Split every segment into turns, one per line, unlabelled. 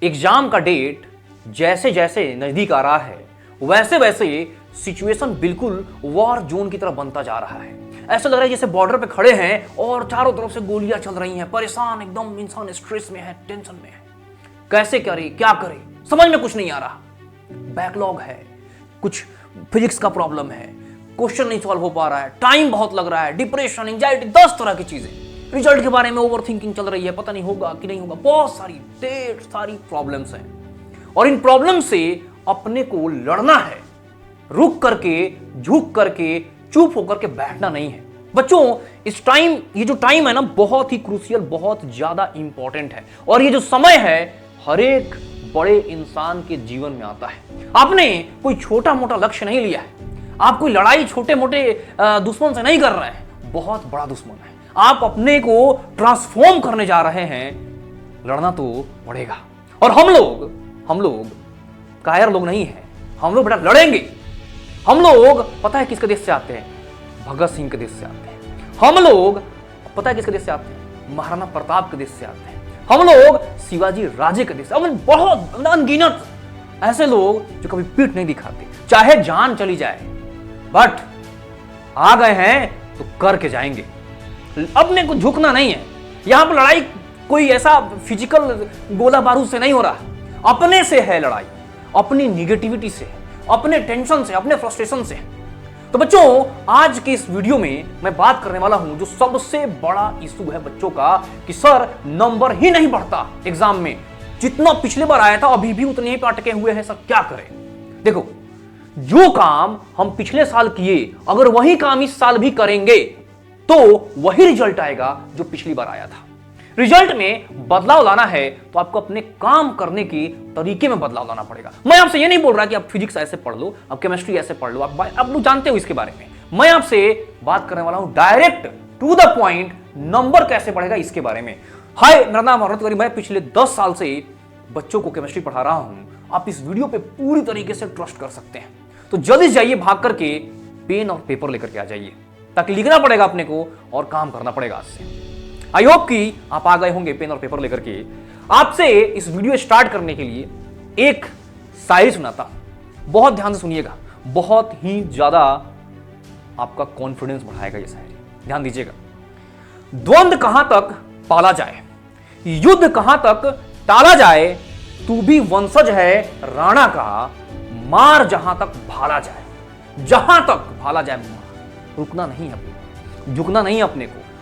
Exam का date जैसे जैसे नजदीक आ रहा है वैसे वैसे सिचुएशन बिल्कुल वॉर जोन की तरफ बनता जा रहा है। ऐसा लग रहा है जैसे बॉर्डर पे खड़े हैं और चारों तरफ से गोलियां चल रही हैं, परेशान एकदम इंसान स्ट्रेस में है, टेंशन में है, कैसे करे क्या करे समझ में कुछ नहीं आ रहा। बैकलॉग है, कुछ फिजिक्स का प्रॉब्लम है, क्वेश्चन नहीं सॉल्व हो पा रहा है, टाइम बहुत लग रहा है, डिप्रेशन, एंजाइटी, 10 तरह की चीजें, रिजल्ट के बारे में ओवर थिंकिंग चल रही है, पता नहीं होगा कि नहीं होगा, बहुत सारी ढेर सारी प्रॉब्लम्स हैं। और इन प्रॉब्लम से अपने को लड़ना है, रुक करके, झुक करके, चुप होकर के बैठना नहीं है। बच्चों इस टाइम, ये जो टाइम है ना बहुत ही क्रूशियल, बहुत ज्यादा इंपॉर्टेंट है। और ये जो समय है हर एक बड़े इंसान के जीवन में आता है। आपने कोई छोटा मोटा लक्ष्य नहीं लिया है, आप कोई लड़ाई छोटे मोटे दुश्मन से नहीं कर रहे हैं, बहुत बड़ा दुश्मन है। आप अपने को ट्रांसफॉर्म करने जा रहे हैं, लड़ना तो पड़ेगा। और हम लोग कायर लोग नहीं हैं, हम लोग बेटा लड़ेंगे। हम लोग पता है किसके देश से आते हैं? भगत सिंह के देश से आते हैं। हम लोग पता है किसके देश से आते हैं? महाराणा प्रताप के देश से आते हैं। हम लोग शिवाजी राजे के देश से, बहुत अनगिनत ऐसे लोग जो कभी पीठ नहीं दिखाते, चाहे जान चली जाए, बट आ गए हैं तो करके जाएंगे। अपने को झुकना नहीं है। यहां पर लड़ाई कोई ऐसा फिजिकल गोला बारूद से नहीं हो रहा, अपने से है लड़ाई, अपनी निगेटिविटी से, अपने टेंशन से, अपने फ्रस्ट्रेशन से। तो बच्चों आज के इस वीडियो में मैं बात करने वाला हूं जो सबसे बड़ा इशू है बच्चों का, कि सर नंबर ही नहीं बढ़ता एग्जाम में, जितना पिछले बार आया था अभी भी उतने ही पे अटके हुए हैं, सर क्या करें? देखो, जो काम हम पिछले साल किए अगर वही काम इस साल भी करेंगे तो वही रिजल्ट आएगा जो पिछली बार आया था। रिजल्ट में बदलाव लाना है तो आपको अपने काम करने के तरीके में बदलाव लाना पड़ेगा। मैं आपसे ये नहीं बोल रहा कि आप फिजिक्स ऐसे पढ़ लो, आप केमिस्ट्री ऐसे पढ़ लो, आप लोग जानते हो इसके बारे में। मैं आपसे बात करने वाला हूं direct to the point, number कैसे बढ़ेगा इसके बारे में। हाय, मेरा नाम अरुण तिवारी, मैं पिछले 10 साल से बच्चों को केमिस्ट्री पढ़ा रहा हूं। आप इस वीडियो पे पूरी तरीके से ट्रस्ट कर सकते हैं। तो जल्दी जाइए, भाग करके पेन और पेपर लेकर के आ जाइए, ताकि लिखना पड़ेगा अपने को और काम करना पड़ेगा आज से। आई होप कि आप आ गए होंगे पेन और पेपर लेकर के। आपसे इस वीडियो स्टार्ट करने के लिए एक शायरी सुनाता हूं, बहुत ध्यान से सुनिएगा, बहुत ही ज्यादा आपका कॉन्फिडेंस बढ़ाएगा ये शायरी, ध्यान दीजिएगा। द्वंद्व कहां तक पाला जाए, युद्ध कहां तक टाला जाए, तू भी वंशज है राणा का, मार जहां तक भाला जाए, जहां तक भाला जाए मार। रुकना नहीं है अपने को, झुकना नहीं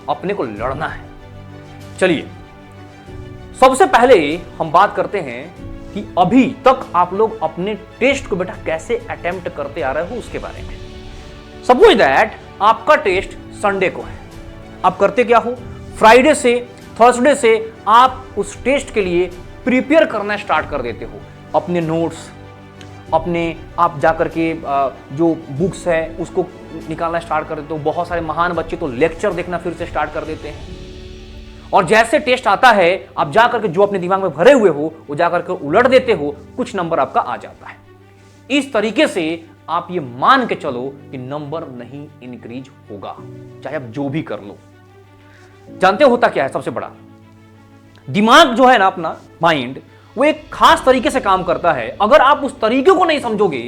अपने को लड़ना है। चलिए सबसे पहले हम बात करते हैं कि अभी तक आप लोग अपने टेस्ट को बेटा कैसे अटेम्प्ट करते आ रहे हो उसके बारे में। सपोज दैट आपका टेस्ट संडे को है, आप करते क्या हो? फ्राइडे से, थर्सडे से आप उस टेस्ट के लिए प्रिपेयर करना स्टार्ट कर देते हो। अपने नोट्स, अपने आप जाकर के जो बुक्स है उसको निकालना स्टार्ट कर देते हो। बहुत सारे महान बच्चे तो लेक्चर देखना फिर से स्टार्ट कर देते हैं। और जैसे टेस्ट आता है आप जाकर के जो अपने दिमाग में भरे हुए हो वो जाकर के उलट देते हो, कुछ नंबर आपका आ जाता है। इस तरीके से आप ये मान के चलो कि नंबर नहीं इंक्रीज होगा, चाहे आप जो भी कर लो। जानते होता क्या है? सबसे बड़ा दिमाग जो है ना अपना माइंड, वो एक खास तरीके से काम करता है। अगर आप उस तरीके को नहीं समझोगे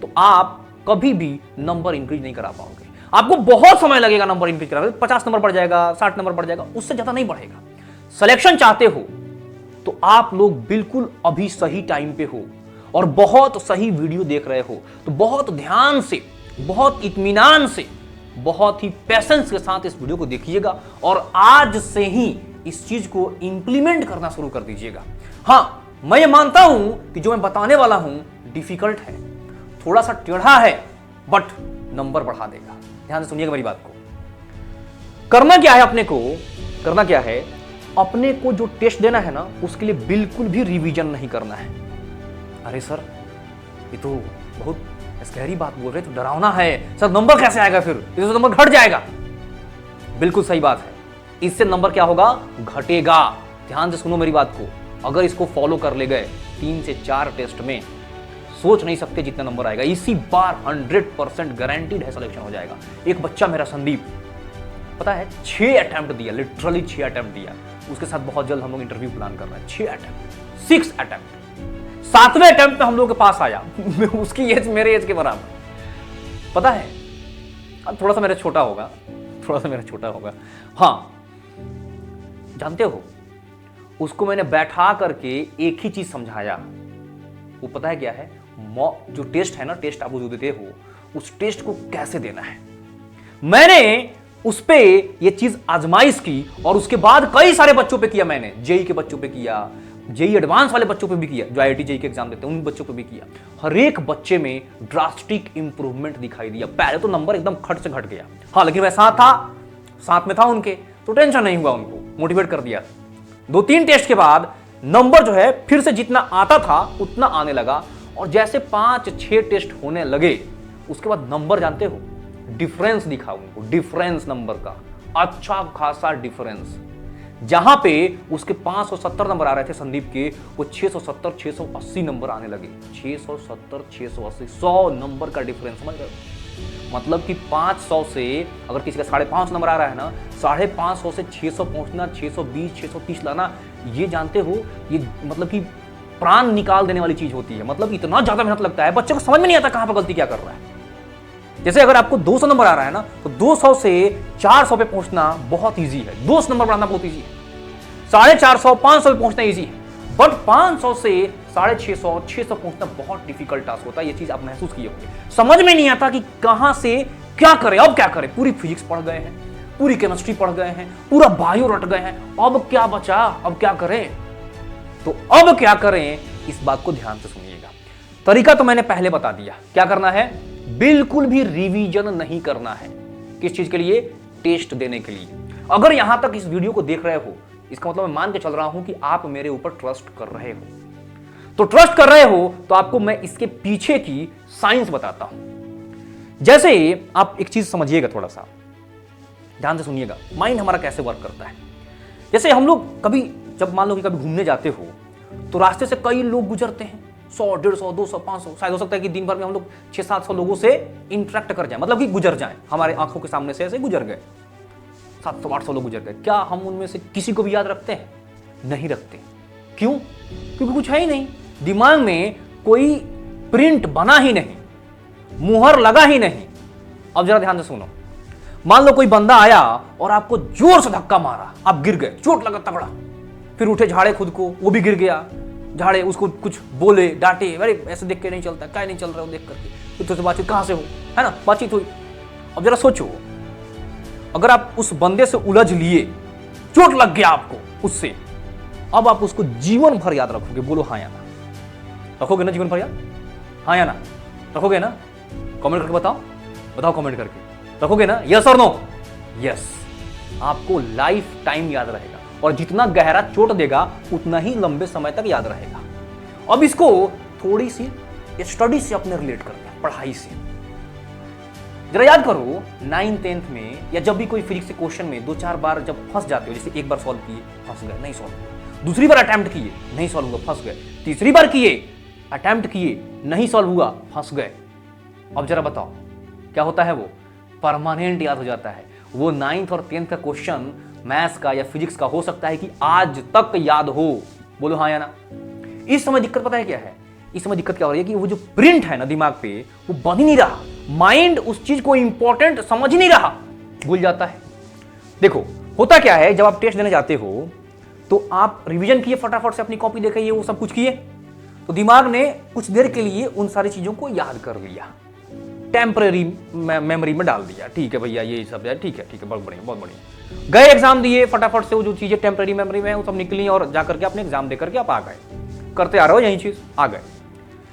तो आप कभी भी नंबर इंक्रीज नहीं करा पाओगे। आपको बहुत समय लगेगा नंबर इंक्रीज कराने, 50 नंबर बढ़ जाएगा, 60 नंबर बढ़ जाएगा, उससे ज्यादा नहीं बढ़ेगा। सिलेक्शन चाहते हो तो आप लोग बिल्कुल अभी सही टाइम पे हो और बहुत सही वीडियो देख रहे हो, तो बहुत ध्यान से, बहुत इत्मीनान से, बहुत ही पेशेंस के साथ इस वीडियो को देखिएगा और आज से ही इस चीज को इंप्लीमेंट करना शुरू कर दीजिएगा। हाँ, मैं ये मानता हूं कि जो मैं बताने वाला हूं डिफिकल्ट है, थोड़ा सा टेढ़ा है, बट नंबर बढ़ा देगा। ध्यान से सुनिएगा मेरी बात को। करना क्या है अपने को? करना क्या है? अपने को जो टेस्ट देना है ना उसके लिए बिल्कुल भी रिवीजन नहीं करना है। अरे सर ये तो बहुत स्कैरी बात बोल रहे, तो डरावना है सर, नंबर कैसे आएगा? फिर इससे नंबर घट जाएगा। बिल्कुल सही बात है, इससे नंबर क्या होगा? घटेगा। ध्यान से सुनो मेरी बात को। अगर इसको फॉलो कर ले गए 3 से 4 टेस्ट में, सोच नहीं सकते जितना नंबर आएगा। इसी बार 100% गारंटीड है सिलेक्शन हो जाएगा। एक बच्चा मेरा संदीप, पता है 6 अटेम्प्ट दिया, लिटरली 6 अटेम्प्ट दिया। उसके साथ बहुत जल्द हम लोग इंटरव्यू प्लान कर रहे हैं। 6 अटेम्प्ट, 6 अटेम्प्ट। 7वें अटेम्प्ट में हम लोग के पास आया। उसकी एज मेरे एज के बराबर। पता है, थोड़ा सा मेरा छोटा होगा, थोड़ा सा मेरा छोटा होगा। हाँ, जानते हो, उसको मैंने बैठा करके एक ही चीज समझाया। वो पता है क्या है? जो टेस्ट है ना, टेस्ट आप जो देते हो, उस टेस्ट को कैसे देना है। मैंने उस पे ये चीज आजमाइश की और उसके बाद कई सारे बच्चों पे किया। मैंने जेई के बच्चों पे किया, जेई एडवांस वाले बच्चों पे भी किया, जो आईआईटी जेई के एग्जाम देते हैं उन बच्चों पे भी किया। हर एक बच्चे में ड्रास्टिक इंप्रूवमेंट दिखाई दिया। पहले तो नंबर एकदम खट से घट गया। हाँ, लेकिन मैं साथ में था उनके, तो टेंशन नहीं हुआ, उनको मोटिवेट कर दिया। 2-3 टेस्ट के बाद नंबर जो है फिर से जितना आता था उतना आने लगा। और जैसे 5-6 टेस्ट होने लगे, उसके बाद नंबर जानते हो, डिफरेंस दिखा उनको, डिफरेंस नंबर का अच्छा खासा डिफरेंस। जहां पे उसके 570 नंबर आ रहे थे संदीप के, वो 670-680 नंबर आने लगे। 670-680, 100 नंबर का डिफरेंस, समझ रहे हो? मतलब कि 500 से अगर किसी का 550 नंबर आ रहा है ना, 550 से 600 पहुंचना, 620, 630 लाना, ये जानते हो, ये मतलब कि प्राण निकाल देने वाली चीज होती है। मतलब इतना ज्यादा मेहनत लगता है, बच्चे को समझ में नहीं आता कहां पर गलती क्या कर रहा है। जैसे अगर आपको 200 नंबर आ रहा है ना, तो 200 से 400 पे पहुंचना बहुत इजी है, 200 नंबर बढ़ाना बहुत इजी है। 450, 500 पे पहुंचना इजी है, बट 500 से 650, 600 पहुंचना बहुत डिफिकल्ट टास्क होता है। ये चीज आप महसूस किए होंगे। समझ में नहीं आता कि कहां से क्या करें, अब क्या करें। पूरी फिजिक्स पढ़ गए हैं, पूरी केमिस्ट्री पढ़ गए हैं, पूरा बायो रट गए हैं, अब क्या बचा, अब क्या करें। तो अब क्या करें, इस बात को ध्यान से सुनिएगा। तरीका तो मैंने पहले बता दिया। क्या करना है? बिल्कुल भी रिवीजन नहीं करना है। किस चीज के लिए? टेस्ट देने के लिए। अगर यहां तक इस वीडियो को देख रहे हो, इसका मतलब मैं मान के चल रहा हूं कि आप मेरे ऊपर ट्रस्ट कर रहे हो। तो ट्रस्ट कर रहे हो तो आपको मैं इसके पीछे की साइंस बताता हूं। जैसे आप एक चीज समझिएगा, थोड़ा सा ध्यान से सुनिएगा, माइंड हमारा कैसे वर्क करता है। जैसे हम लोग कभी, जब मान लो कि कभी घूमने जाते हो, तो रास्ते से कई लोग गुजरते हैं, 100, 150, 200, 500, शायद हो सकता है कि दिन भर में हम लोग 600-700 लोगों से इंटरेक्ट कर जाए, मतलब कि गुजर जाए, हमारे आंखों के सामने से ऐसे गुजर गए, 700-800 लोग गुजर गए। क्या हम उनमें से किसी को भी याद रखते हैं? नहीं रखते। क्यों? क्योंकि कुछ है ही नहीं, दिमाग में कोई प्रिंट बना ही नहीं, मुहर लगा ही नहीं। अब जरा ध्यान से सुनो, मान लो कोई बंदा आया और आपको जोर से धक्का मारा, आप गिर गए, चोट लगा तगड़ा, फिर उठे, झाड़े खुद को, वो भी गिर गया, झाड़े, उसको कुछ बोले, डांटे, अरे ऐसे देख के नहीं चलता, क्या नहीं चल रहा हो देख करके, फिर तुझसे बातचीत कहां से हो, है ना, बातचीत हुई। अब जरा सोचो, अगर आप उस बंदे से उलझ लिए, चोट लग गया आपको उससे, अब आप उसको जीवन भर याद रखोगे? बोलो हाँ या ना? रखोगे ना जीवन भर याद? हाँ या ना? रखोगे ना? कमेंट करके बताओ, बताओ कमेंट करके, रखोगे ना? यस और नो? यस। आपको लाइफ टाइम याद रहेगा, और जितना गहरा चोट देगा उतना ही लंबे समय तक याद रहेगा। अब इसको थोड़ी सी स्टडी से अपने रिलेट करते हैं, पढ़ाई से। जरा याद करो, 9th 10th में, या जब भी कोई फिजिक्स के क्वेश्चन में 2-4 बार जब फंस जाते हो, जैसे एक बार सॉल्व किए, फंस गए, नहीं सॉल्व हुआ, दूसरी बार अटेम्प्ट किए, नहीं सॉल्व हुआ, फंस गए, तीसरी बार किए, अटेम्प्ट किए, नहीं सॉल्व हुआ, फंस गए। अब जरा बताओ क्या होता है? वो परमानेंट याद हो जाता है। वो 9th और 10th का क्वेश्चन मैथ्स का या फिजिक्स का हो सकता है कि आज तक याद हो। बोलो हाँ या ना? इस समय दिक्कत पता है क्या है? इस समय दिक्कत क्या हो रही है कि वो जो प्रिंट है ना दिमाग पे, वो बन ही नहीं रहा। माइंड उस चीज को इंपॉर्टेंट समझ ही नहीं रहा, भूल जाता है। देखो होता क्या है, जब आप टेस्ट देने जाते हो तो आप रिवीजन किए, फटाफट से अपनी कॉपी देखे, ये वो सब कुछ किए, तो दिमाग ने कुछ देर के लिए उन सारी चीजों को याद कर लिया, टेम्पररी मेमोरी में डाल दिया। ठीक है भैया, ये सब है, ठीक है, बहुत बढ़िया, बहुत बढ़िया। गए एग्जाम दिए, फटाफट से वो जो चीजें टेम्पररी मेमोरी में वो सब निकली और जाकर के अपने एग्जाम देकर के आप आ गए, करते आ रहे हो यही चीज, आ गए।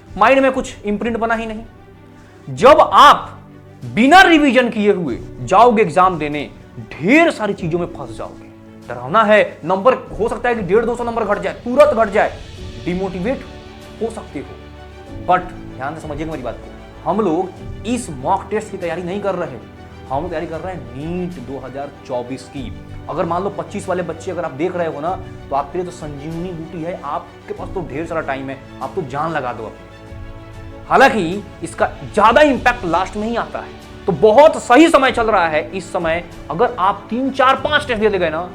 माइंड में कुछ इंप्रिंट बना ही नहीं। जब आप बिना रिवीजन किए हुए जाओगे एग्जाम देने, ढेर सारी चीजों में फंस जाओगे। डरावना है, नंबर हो सकता है कि 150-200 नंबर घट जाए, तुरंत घट जाए, डिमोटिवेट हो सकते हो। बट ध्यान से समझिएगा मेरी बात को, हम लोग इस मॉक टेस्ट की तैयारी नहीं कर रहे, हम लोग तैयारी कर रहे हैं नीट 2024 की। अगर मान लो 25 वाले बच्चे अगर आप देख रहे हो ना, तो आपके लिए तो संजीवनी बूटी है, आपके पास तो ढेर सारा टाइम है, आप तो जान लगा दो अपनी। हालांकि इसका ज्यादा इंपैक्ट लास्ट में ही आता है, तो बहुत सही समय चल रहा है इस समय। अगर आप 3, 4, 5 टेस्ट दे गए ना,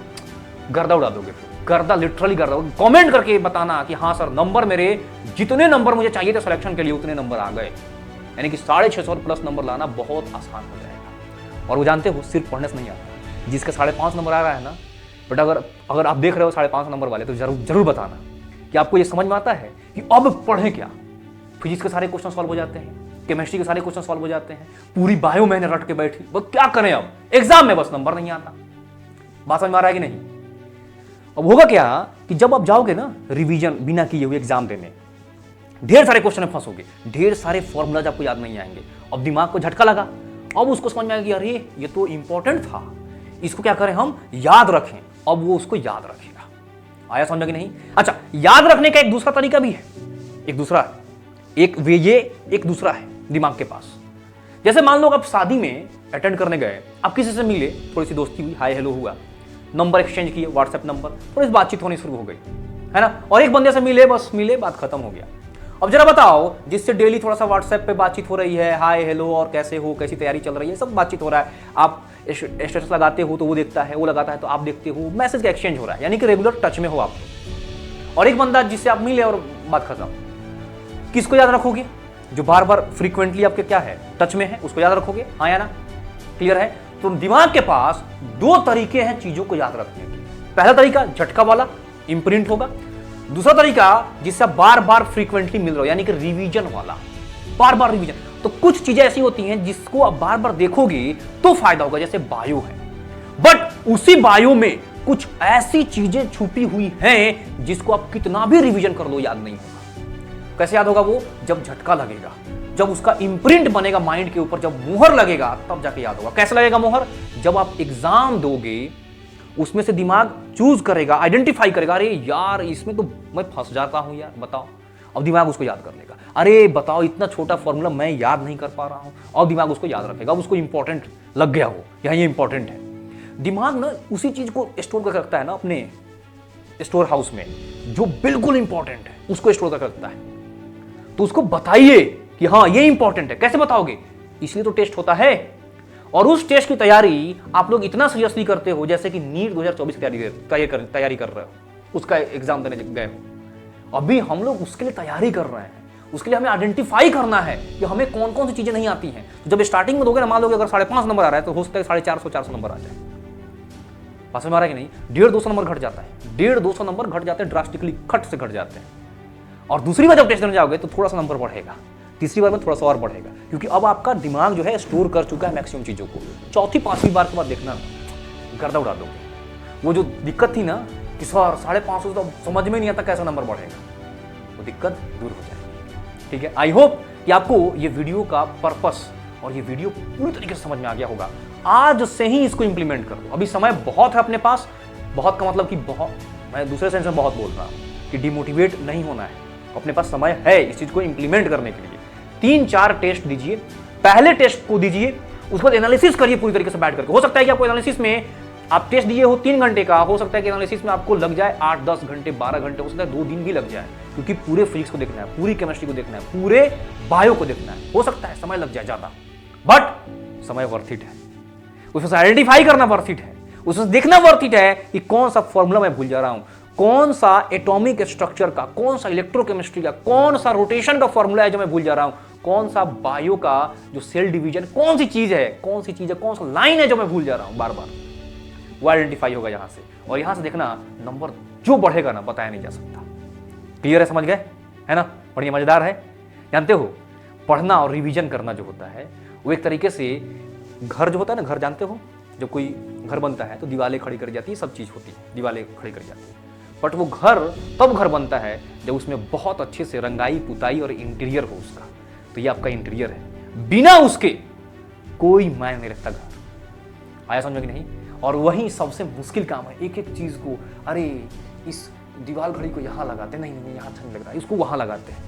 गर्दा उड़ा दोगे, गर्दा, लिटरली गर्दा। कमेंट करके बताना कि हाँ सर, नंबर मेरे जितने नंबर मुझे चाहिए थे सिलेक्शन के लिए उतने नंबर आ गए। यानी कि 650 प्लस नंबर लाना बहुत आसान हो जाएगा। और वो जानते हो, सिर्फ पढ़ने से नहीं आता। जिसका 5.5 नंबर आ रहा है ना, बट अगर आप देख रहे हो 5.5 नंबर वाले, तो जरूर बताना कि आपको ये समझ में आता है कि अब पढ़ें क्या। फिजिक्स के सारे क्वेश्चन सॉल्व हो जाते हैं, केमिस्ट्री के सारे क्वेश्चन सॉल्व हो जाते हैं, पूरी बायो मैंने रट के बैठी, वो क्या करें अब, एग्जाम में बस नंबर नहीं आता। बात समझ में आ रहा है कि नहीं? अब होगा क्या कि जब आप जाओगे ना रिवीजन बिना किए हुए एग्जाम देने, ढेर सारे क्वेश्चन में फंसोगे, ढेर सारे फॉर्मूलाज आपको याद नहीं आएंगे। अब दिमाग को झटका लगा, अब उसको समझ में आएगा कि अरे ये तो इंपॉर्टेंट था, इसको क्या करें हम याद रखें। अब वो उसको याद रखेगा। आया समझ कि नहीं? अच्छा, याद रखने का एक दूसरा तरीका भी है, एक दूसरा है दिमाग के पास। जैसे मान लो आप शादी में अटेंड करने गए, आप किसी से मिले, थोड़ी सी दोस्ती हुई, हाय हेलो हुआ, नंबर एक्सचेंज किए, व्हाट्सएप नंबर, थोड़ी सी बातचीत होनी शुरू हो गई, है ना। और एक बंदे से मिले, बस मिले, बात खत्म हो गया। अब जरा बताओ, जिससे डेली थोड़ा सा व्हाट्सएप पे बातचीत हो रही है, हाय हेलो और कैसे हो, कैसी तैयारी चल रही है, सब बातचीत हो रहा है, आप स्टेटस लगाते हो तो वो देखता है, वो लगाता है तो आप देखते हो, मैसेज का एक्सचेंज हो रहा है, यानी कि रेगुलर टच में हो आप। और एक बंदा जिससे आप मिले और बात खत्म, किसको याद रखोगे? जो बार बार फ्रीक्वेंटली आपके क्या है, टच में है, उसको याद रखोगे, हाँ या ना? क्लियर है? तो दिमाग के पास दो तरीके हैं चीजों को याद रखने के। पहला तरीका झटका वाला, इंप्रिंट होगा। दूसरा तरीका जिससे बार बार फ्रीक्वेंटली मिल रहा हो, यानी कि रिवीजन वाला, बार बार रिवीजन। तो कुछ चीजें ऐसी होती हैं जिसको आप बार बार देखोगे तो फायदा होगा, जैसे बायो है, बट उसी बायो में कुछ ऐसी चीजें छुपी हुई हैं जिसको आप कितना भी रिवीजन कर लो याद नहीं होगा। कैसे याद होगा वो? जब झटका लगेगा, जब उसका इंप्रिंट बनेगा माइंड के ऊपर, जब मुहर लगेगा तब जाके याद होगा। कैसे लगेगा मुहर? जब आप एग्जाम दोगे, उसमें से दिमाग चूज करेगा, आइडेंटिफाई करेगा, अरे यार इसमें तो मैं फंस जाता हूं यार, बताओ। अब दिमाग उसको याद कर लेगा, अरे बताओ इतना छोटा फॉर्मूला मैं याद नहीं कर पा रहा हूं, और दिमाग उसको याद रखेगा, उसको इंपॉर्टेंट लग गया वो, यहाँ ये इंपॉर्टेंट है। दिमाग ना उसी चीज को स्टोर कर रखता है ना अपने स्टोर हाउस में, जो बिल्कुल इंपॉर्टेंट है उसको स्टोर कर रखता है। तो उसको बताइए कि हाँ ये इंपॉर्टेंट है। कैसे बताओगे? इसलिए तो टेस्ट होता है, और उस टेस्ट की तैयारी आप लोग इतना सीरियसली करते हो जैसे कि नीट 2024 की तैयारी कर रहे हो, उसका एग्जाम देने गए हो। अभी हम लोग उसके लिए तैयारी कर रहे हैं, उसके लिए हमें आइडेंटिफाई करना है कि हमें कौन कौन सी चीजें नहीं आती हैं। तो जब स्टार्टिंग में दोगे ना, मान लोगे अगर 5.5 नंबर आ रहा है तो हो सकता है 450 नंबर आ जाए। पास में आ रहा है कि नहीं? 150 नंबर घट जाता है, 150 नंबर घट जाते हैं, ड्रास्टिकली खट से घट जाते हैं। और दूसरी बार जब टेस्ट देने जाओगे तो थोड़ा सा नंबर बढ़ेगा, तीसरी बार में थोड़ा सा और बढ़ेगा, क्योंकि अब आपका दिमाग जो है स्टोर कर चुका है मैक्सिमम चीजों को। चौथी पांचवी बार के बाद देखना गर्दा उड़ा दोगे। वो जो दिक्कत थी ना कि सर 550 तो समझ में नहीं आता कैसा नंबर बढ़ेगा, वो दिक्कत दूर हो जाएगी। ठीक है, आई होप कि आपको ये वीडियो का पर्पस और ये वीडियो पूरी तरीके से समझ में आ गया होगा। आज से ही इसको इंप्लीमेंट कर दो। अभी समय बहुत है अपने पास, बहुत का मतलब कि बहुत, मैं दूसरे सेंस में बहुत बोल रहा हूँ कि डिमोटिवेट नहीं होना है, अपने पास समय है इस चीज को इंप्लीमेंट करने के लिए। 3-4 टेस्ट दीजिए, पहले टेस्ट को दीजिए, उसके बाद एनालिसिस करिए पूरी तरीके से बैठ करके। हो सकता है कि आपको एनालिसिस में, आप टेस्ट दिए हो 3 घंटे का, हो सकता है कि एनालिसिस में आपको लग जाए 8-10 घंटे, 12 घंटे, हो सकता है 2 दिन भी लग जाए, क्योंकि पूरे फिजिक्स को देखना है, पूरी केमिस्ट्री को देखना है, पूरे बायो को देखना है। हो सकता है समय लग जाए ज्यादा, बट समय वर्थ इट है। उसमें आइडेंटिफाई करना वर्थ इट है, उसमें देखना वर्थ इट है कि कौन सा फॉर्मूला मैं भूल जा रहा हूं, कौन सा एटॉमिक स्ट्रक्चर का, कौन सा इलेक्ट्रोकेमिस्ट्री का, कौन सा रोटेशन का फॉर्मूला है जो मैं भूल जा रहा हूं, कौन सा बायो का जो सेल डिवीजन, कौन सी चीज है, कौन सा लाइन है जो मैं भूल जा रहा हूं बार बार, वो आइडेंटिफाई होगा यहां से। और यहां से देखना नंबर जो बढ़ेगा ना, बताया नहीं जा सकता। क्लियर है? समझ गए? है ना? बढ़िया मजेदार है। जानते हो, पढ़ना और रिवीजन करना जो होता है वो एक तरीके से, घर जो होता है ना, घर जानते हो, जब कोई घर बनता है तो दीवारें खड़ी कर जाती है, सब चीज होती है, दीवारें खड़ी कर जाती है, बट वो घर तब घर बनता है जब उसमें बहुत अच्छे से रंगाई पुताई और इंटीरियर हो उसका। तो ये आपका इंटीरियर है, बिना उसके कोई मायने नहीं रखता घर। आया समझ में कि नहीं? और वही सबसे मुश्किल काम है, एक एक चीज को, अरे इस दीवार घड़ी को यहाँ लगाते, नहीं यहाँ अच्छा नहीं लग रहा, इसको वहां लगाते हैं,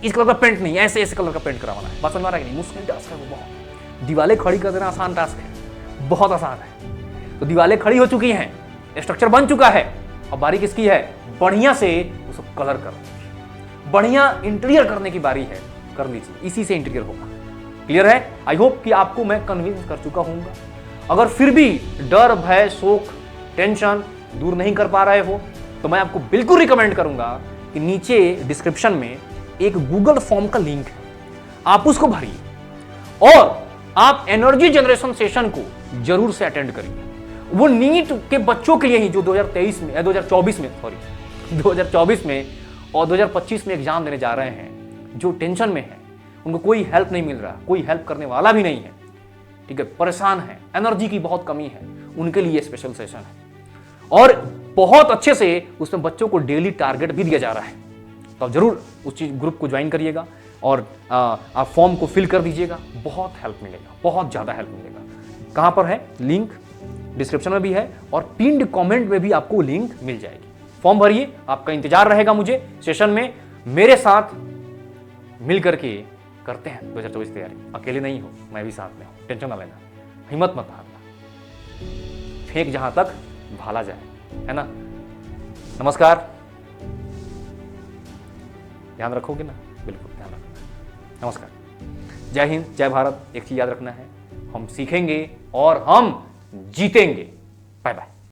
इस कलर का पेंट नहीं, ऐसे कलर का पेंट करवाना है। बात समझ में आ रहा है कि नहीं? मुश्किल टास्क है वो बहुत। दीवारें खड़ी कर देना आसान टास्क है, बहुत आसान है। तो दीवारें खड़ी हो चुकी हैं, स्ट्रक्चर बन चुका है, अब बारी किसकी है? बढ़िया से उसको कलर कर, बढ़िया इंटीरियर करने की बारी है, कर लीजिए, इसी से इंटीरियर होगा। क्लियर है? आई होप कि आपको मैं कन्विंस कर चुका हूंगा। अगर फिर भी डर, भय, शोक, टेंशन दूर नहीं कर पा रहे हो तो मैं आपको बिल्कुल रिकमेंड करूंगा कि नीचे डिस्क्रिप्शन में एक गूगल फॉर्म का लिंक है, आप उसको भरिए और आप एनर्जी जनरेशन सेशन को जरूर से अटेंड करिए। वो नीट के बच्चों के लिए ही जो 2023 में 2024 में 2024 में और 2025 में एग्जाम देने जा रहे हैं, जो टेंशन में है, उनको कोई हेल्प नहीं मिल रहा, कोई हेल्प करने वाला भी नहीं है, ठीक है, परेशान है, एनर्जी की बहुत कमी है, उनके लिए स्पेशल सेशन है और बहुत अच्छे से उसमें बच्चों को डेली टारगेट भी दिया जा रहा है। तो आप जरूर उस चीज ग्रुप को ज्वाइन करिएगा और आप फॉर्म को फिल कर दीजिएगा, बहुत हेल्प मिलेगा, बहुत ज्यादा हेल्प मिलेगा। कहां पर है लिंक? डिस्क्रिप्शन में भी है और पिन्ड कमेंट में भी आपको लिंक मिल जाएगी। फॉर्म भरिए, आपका इंतजार रहेगा मुझे सेशन में, मेरे साथ मिल करके करते हैं 2024 तैयारी। अकेले नहीं हो, मैं भी साथ में हूं, टेंशन ना लेना, हिम्मत मत हारना, फेंक जहां तक भाला जाए, है ना। नमस्कार, ध्यान रखोगे ना? बिल्कुल ध्यान रखना। नमस्कार, जय हिंद, जय भारत। एक चीज याद रखना है, हम सीखेंगे और हम जीतेंगे। Bye bye.